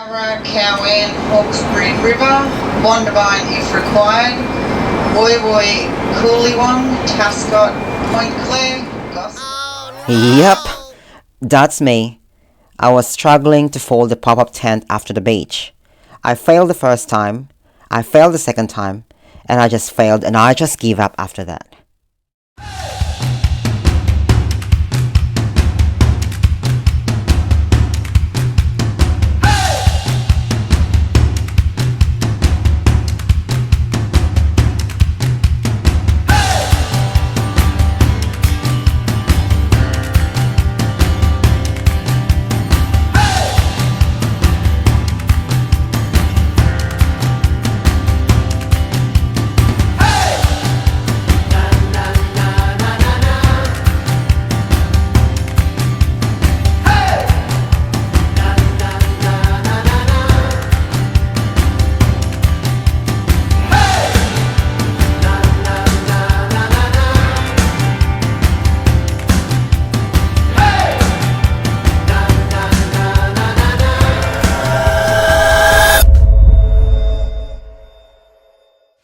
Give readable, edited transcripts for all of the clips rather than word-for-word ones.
Cowan, Hawkesbury River, Bondabine if required, Woy Woy, Coolewong, Tascott, Point Clare, Yep, that's me. I was struggling to fold the pop-up tent after the beach. I failed the first time, I failed the second time, and I just failed and I just gave up after that.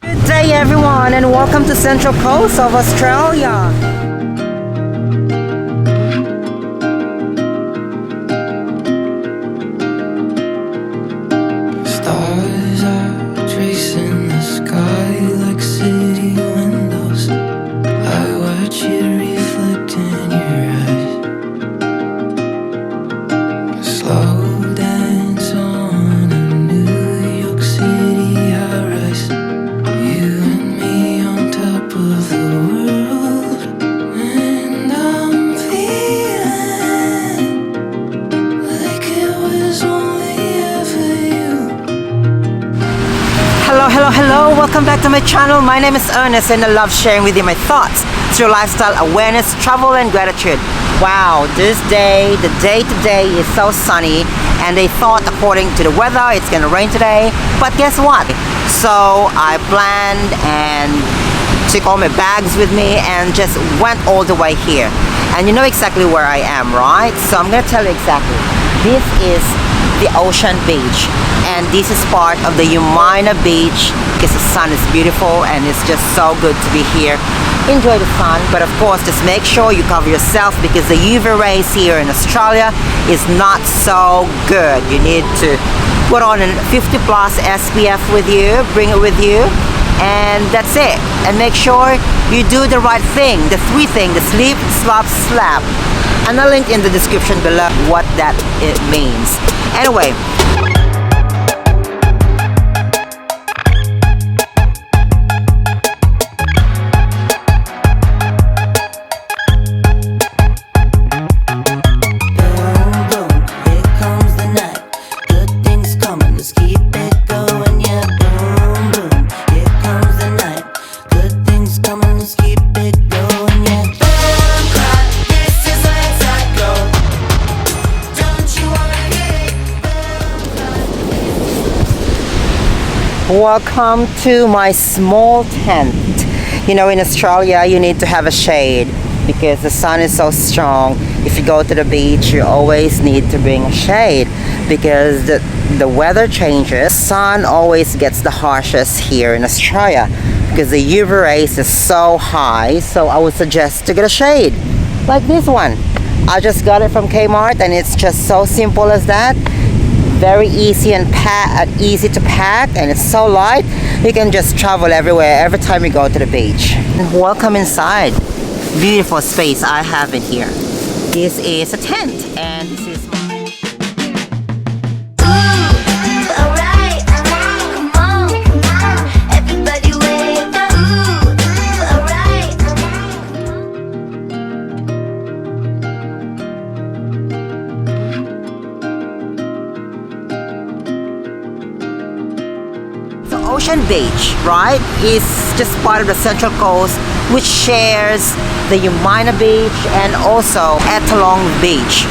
Good day everyone, and welcome to Central Coast of Australia. Stars are tracing the sky like city windows. I watch it reflect in your eyes. Slow dance on a New York City high-rise. You and me on top of the world, and I'm feeling like it was only ever you. Hello, welcome back to my channel. My name is Ernest and I love sharing with you my thoughts through lifestyle awareness, travel and gratitude. Wow, this day, the day today is so sunny, and they thought according to the weather it's gonna rain today, but guess what? So I planned and took all my bags with me and just went all the way here. And you know exactly where I am, right? So I'm gonna tell you exactly. This is the Ocean Beach, and this is part of the Umina Beach because the sun is beautiful and it's just so good to be here. Enjoy the sun, but of course just make sure you cover yourself because the UV rays here in Australia is not so good. You need to put on a 50 plus SPF with you, bring it with you, and that's it. And make sure you do the right thing, the three things, the sleep, slop, slap. And I'll link in the description below what that it means. Anyway, welcome to my small tent. You know, in Australia you need to have a shade because the sun is so strong. If you go to the beach you always need to bring a shade because the weather changes. Sun always gets the harshest here in Australia because the UV rays is so high, so I would suggest to get a shade like this one. I just got it from Kmart and it's just so simple as that. Very easy and easy to pack, and it's so light you can just travel everywhere every time you go to the beach. Welcome inside. Beautiful space I have in here. This is a tent and this is Ocean Beach, right, is just part of the Central Coast, which shares the Umina Beach and also Ettalong Beach.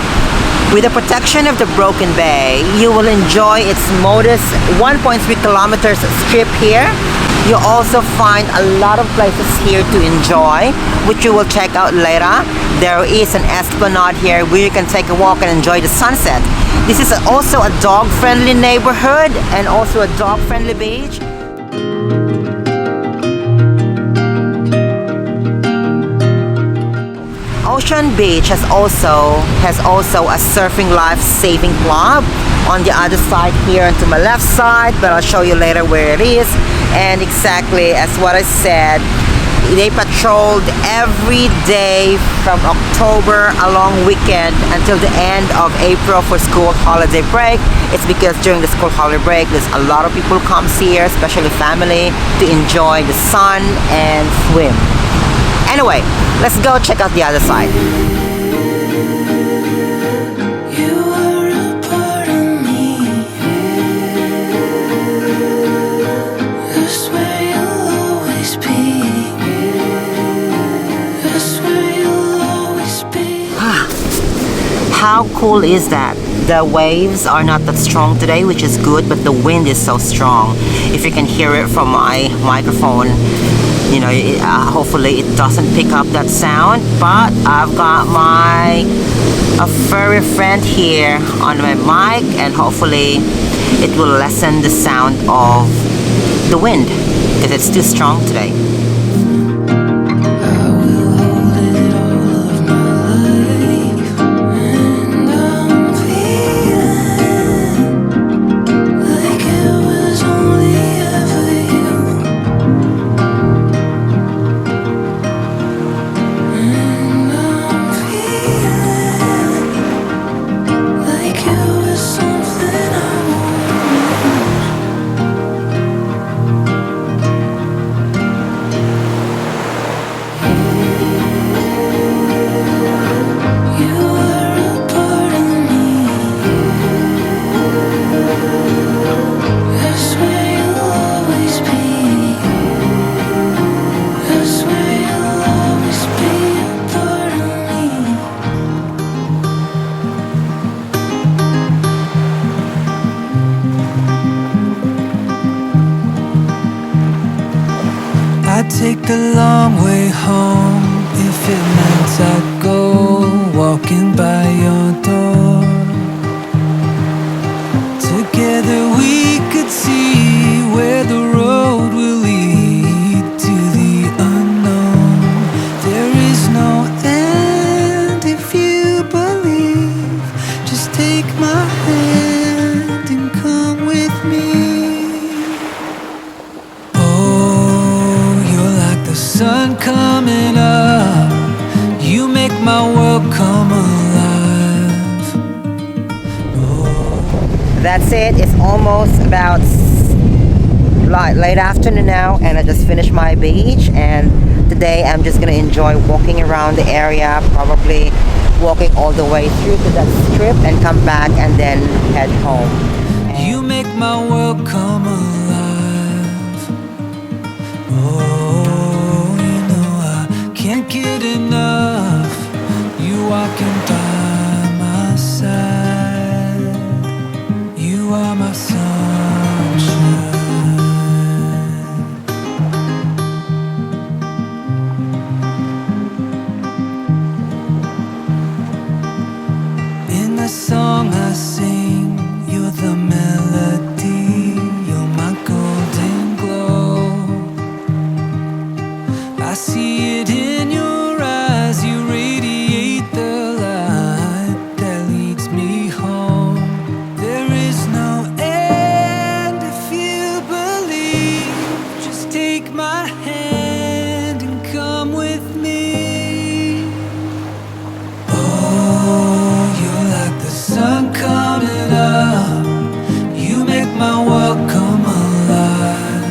With the protection of the Broken Bay, you will enjoy its modest 1.3 kilometers strip here. You'll also find a lot of places here to enjoy, which you will check out later. there is an esplanade here where you can take a walk and enjoy the sunset. This is also a dog-friendly neighborhood and also a dog-friendly beach. Ocean Beach has also a surfing life-saving club on the other side here and to my left side, but I'll show you later where it is. And exactly as what I said, they patrolled every day from October a long weekend until the end of April for school holiday break. It's because during the school holiday break there's a lot of people comes here, especially family, to enjoy the sun and swim. Anyway, let's go check out the other side. You are a part of me. That's where you'll always be. That's where you'll always be. How cool is that? The waves are not that strong today, which is good, but the wind is so strong. If you can hear it from my microphone, you know, hopefully it doesn't pick up that sound, but I've got a furry friend here on my mic, and hopefully it will lessen the sound of the wind because it's too strong today. I'd take the long way home if it meant I'd go walking by your door. Together we could see where the road will lead to the unknown. There is no end if you believe. Just take my hand and come with me. Sun coming up, you make my world come alive. Oh. That's it. It's almost about late afternoon now, and I just finished my beach, and today I'm just gonna enjoy walking around the area, probably walking all the way through to that strip and come back and then head home. You make my world come alive. Oh, can't get enough. You walking by my side. You are my sunshine. In the song I sing, you're the melody. You're my golden glow. I see it in your eyes, you radiate the light that leads me home. There is no end if you believe. Just take my hand and come with me. Oh, you're like the sun coming up. You make my world come alive.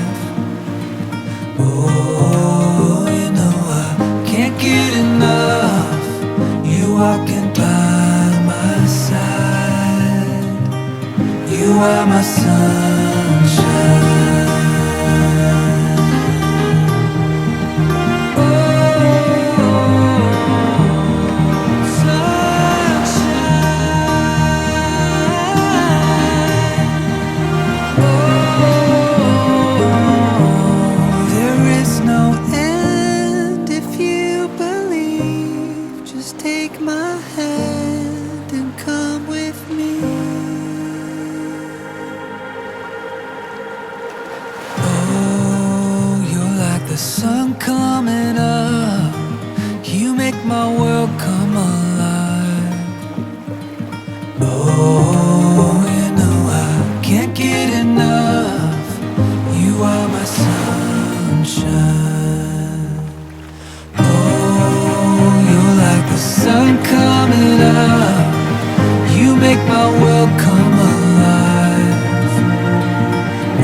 Oh, can't get enough. You walking by my side. You are my sunshine. There is no end if you believe. Just take the sun coming up. You make my world come alive. Oh, you know I can't get enough. You are my sunshine. Oh, you're like the sun coming up. You make my world come alive.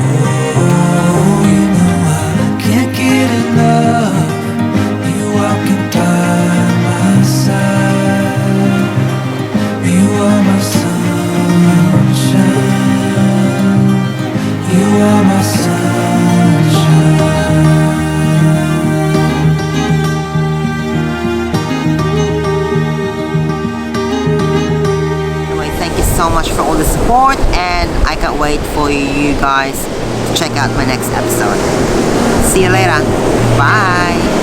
Oh, you know I can't get enough. You walking by my side. You are my sunshine. You are my sunshine. Anyway, thank you so much for all the support, and I can't wait for you guys to check out my next episode. See you later. Bye.